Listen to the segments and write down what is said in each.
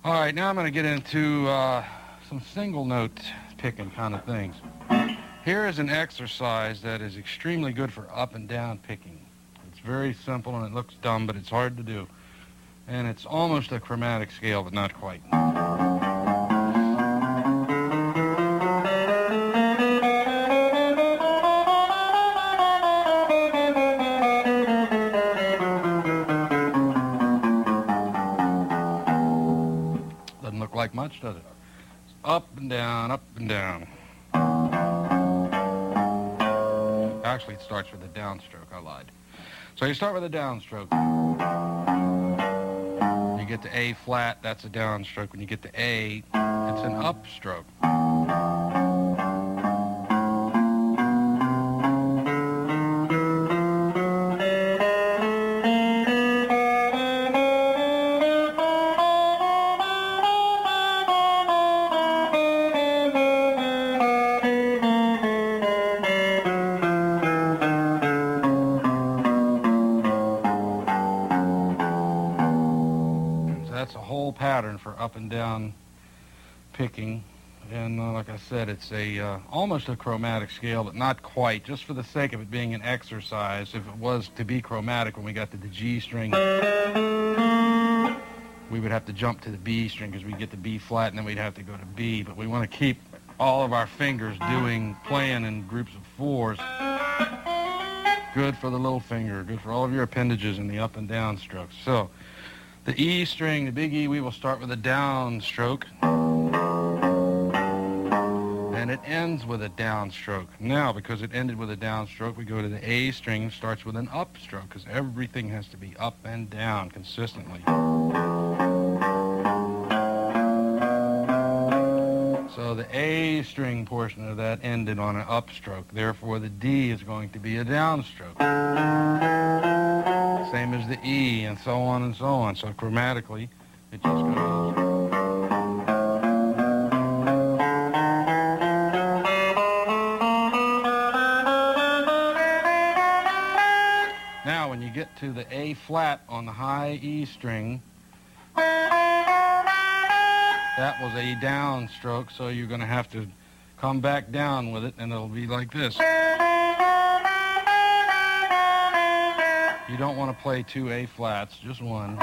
All right, now I'm going to get into some single note picking kind of things. Here is an exercise that is extremely good for up and down picking. It's very simple and it looks dumb, but it's hard to do. And it's almost a chromatic scale, but not quite. Doesn't look like much, does it? It's up and down, up and down. Actually, it starts with a downstroke. I lied. So you start with a downstroke. You get to A flat, that's a downstroke. When you get to A, it's an upstroke. That's a whole pattern for up and down picking, and like I said, it's a almost a chromatic scale, but not quite, just for the sake of it being an exercise. If it was to be chromatic when we got to the G string, we would have to jump to the B string because we'd get to B flat and then we'd have to go to B, but we want to keep all of our fingers playing in groups of fours. Good for the little finger, good for all of your appendages in the up and down strokes. So the E string, the big E, we will start with a downstroke. And it ends with a downstroke. Now, because it ended with a downstroke, we go to the A string and starts with an upstroke, because everything has to be up and down consistently. So the A string portion of that ended on an upstroke. Therefore, the D is going to be a downstroke. Same as the E, and so on and so on. So chromatically, it just goes. Now, when you get to the A flat on the high E string, that was a downstroke, so you're going to have to come back down with it, and it'll be like this. You don't want to play two A flats, just one.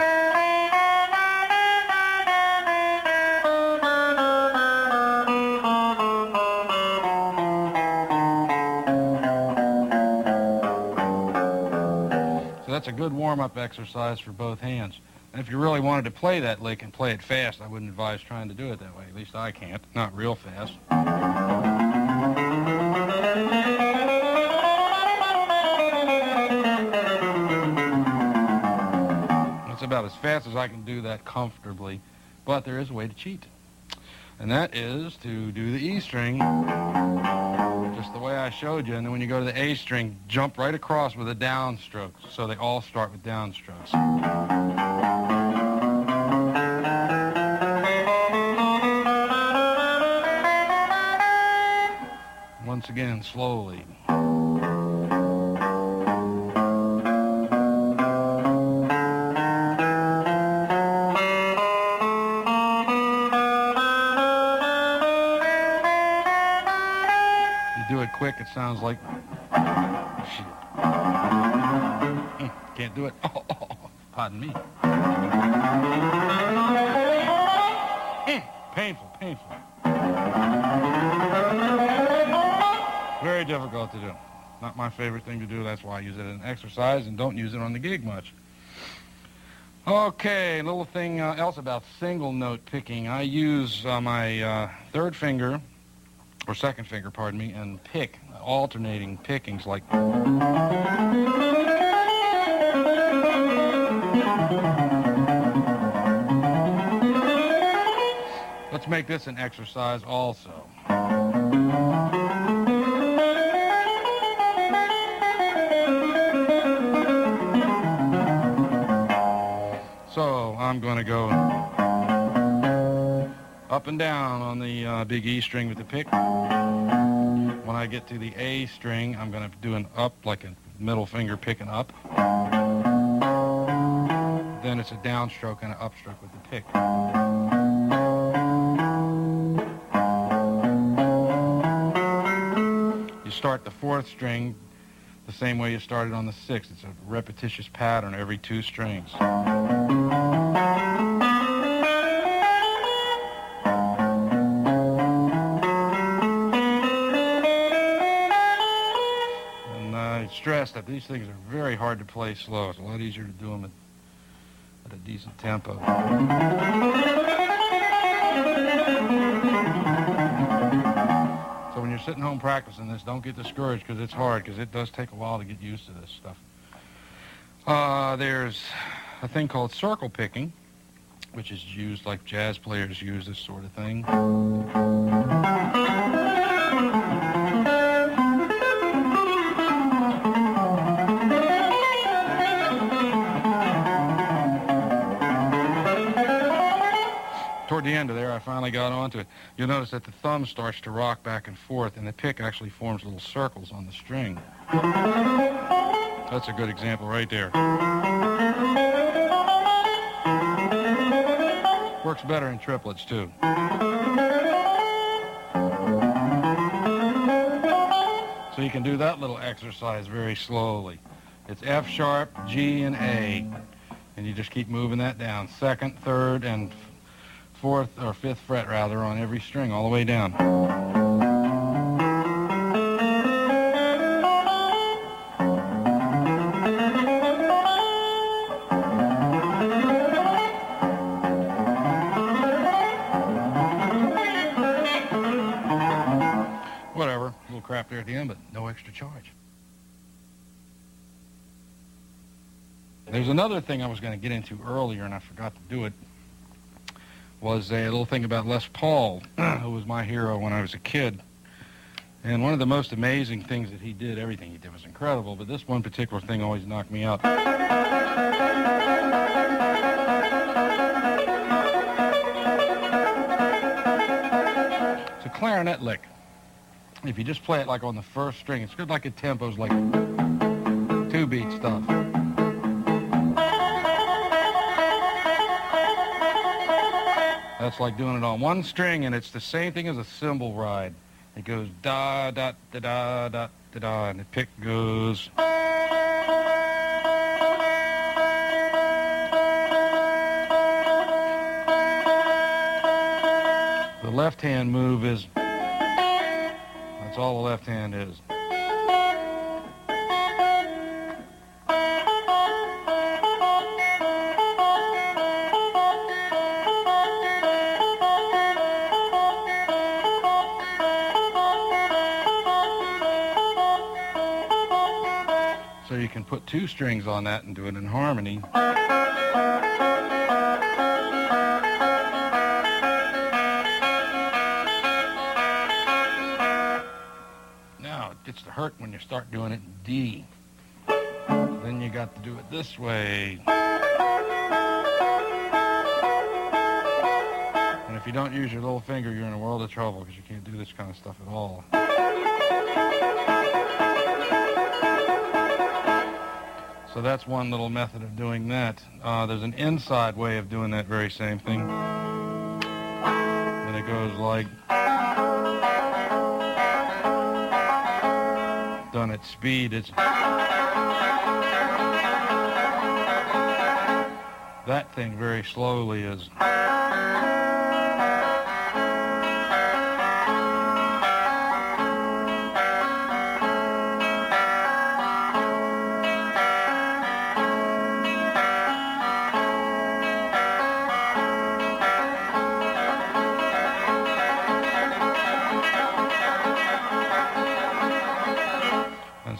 So that's a good warm-up exercise for both hands. And if you really wanted to play that lick and play it fast, I wouldn't advise trying to do it that way. At least I can't, not real fast. That's about as fast as I can do that comfortably, but there is a way to cheat. And that is to do the E string just the way I showed you, and then when you go to the A string, jump right across with a downstroke, so they all start with downstrokes. Once again, slowly. Do it quick, it sounds like shit. Can't do it. Oh, pardon me. Painful. Very difficult to do. Not my favorite thing to do. That's why I use it as an exercise and don't use it on the gig much. Okay, a little thing else about single note picking. I use my third finger, or second finger, pardon me, and pick, alternating pickings like. Let's make this an exercise also. So I'm going to go up and down on the big E string with the pick. When I get to the A string, I'm going to do an up, like a middle finger picking up. Then it's a downstroke and an upstroke with the pick. start the 4th string the same way you started on the 6th. It's a repetitious pattern every 2 strings. And I stress that these things are very hard to play slow. It's a lot easier to do them at a decent tempo. So when you're sitting home practicing this, don't get discouraged because it's hard, because it does take a while to get used to this stuff. There's a thing called circle picking, which is used like jazz players use this sort of thing. Toward the end of there, I finally got onto it. You'll notice that the thumb starts to rock back and forth, and the pick actually forms little circles on the string. That's a good example right there. Works better in triplets, too. So you can do that little exercise very slowly. It's F sharp, G, and A. And you just keep moving that down. 2nd, 3rd, and 4th or 5th fret rather on every string all the way down. Whatever, a little crap there at the end, but no extra charge. There's another thing I was going to get into earlier and I forgot to do it. Was a little thing about Les Paul, who was my hero when I was a kid. And one of the most amazing things that he did, everything he did was incredible, but this one particular thing always knocked me out. It's a clarinet lick. If you just play it like on the 1st string, it's good like it tempos, like 2-beat stuff. That's like doing it on 1 string, and it's the same thing as a cymbal ride. It goes da da da da da da da, and the pick goes. The left hand move is. That's all the left hand is. So you can put 2 strings on that and do it in harmony. Now it gets to hurt when you start doing it in D. Then you got to do it this way. And if you don't use your little finger, you're in a world of trouble because you can't do this kind of stuff at all. So that's one little method of doing that. There's an inside way of doing that very same thing. And it goes like, done at speed, it's that thing very slowly is.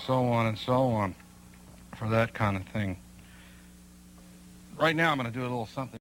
So on and so on for that kind of thing. Right now I'm going to do a little something.